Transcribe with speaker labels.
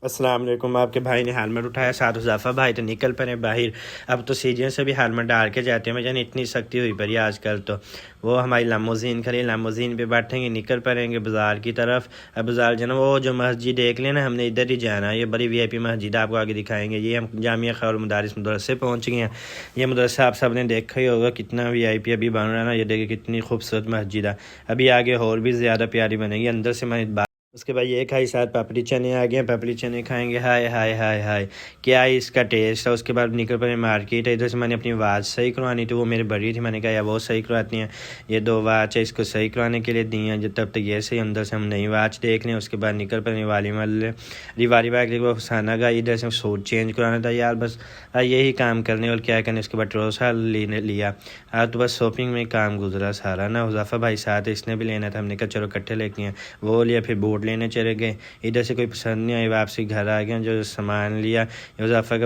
Speaker 1: अस्सलाम वालेकुम। आपके भाई ने हेलमेट उठाया, साथ हुज़ैफा भाई तो निकल पड़े बाहर। अब तो सीढ़ियों से भी हेलमेट डाल के जाते हैं। जाने इतनी सख्ती हुई पड़ी आजकल। तो वो हमारी लामोजीन खड़ी, लामोजीन पे बैठेंगे, निकल पड़ेंगे बाज़ार की तरफ। अब बाज़ार जो ना वो जो मस्जिद देख लेना, हमने इधर ही जाना है। ये बड़ी VIP मस्जिद आपको आगे दिखाएंगे। ये हम जामिया खैरुल मदारिस मदरसे पहुँच गए हैं। ये मदरसा आप सब ने देखा ही होगा कितना VIP अभी बन रहा है ना। ये देखिए कितनी खूबसूरत मस्जिद है। अभी आगे और भी ज़्यादा प्यारी बनेगी अंदर से। मैं उसके बाद ये खाई, साथ पापड़ी चने आ गए। पापड़ी चने खाएंगे। हाय हाय हाय हाय, क्या है इसका टेस्ट है। उसके बाद निकल पड़े मार्केट है। इधर से मैंने अपनी आवाज़ सही करवानी थी, वो मेरी बड़ी थी। मैंने कहा यार वो सही करवाती हैं। ये 2 वाच है, इसको सही करवाने के लिए दी हैं। जब तब तक ये सही, अंदर से हम नई वाच देख लें। उसके बाद निकल पड़े वाली रिवारी बाग वो हुसैना का इधर से सूट चेंज कराना था यार। बस यही काम करने और क्या करने। उसके बाद ट्रोसा लेने लिया। तो बस शॉपिंग में काम गुजरा सारा ना। हुज़ैफा भाई साथ, इसने भी लेना था। हमने कहा चलो इकट्ठे लेके हैं, वो लिया। फिर बूट लेने चले गए। इधर से कोई पसंद नहीं आई, वापसी घर आ गए। जो सामान लिया हुज़ैफा का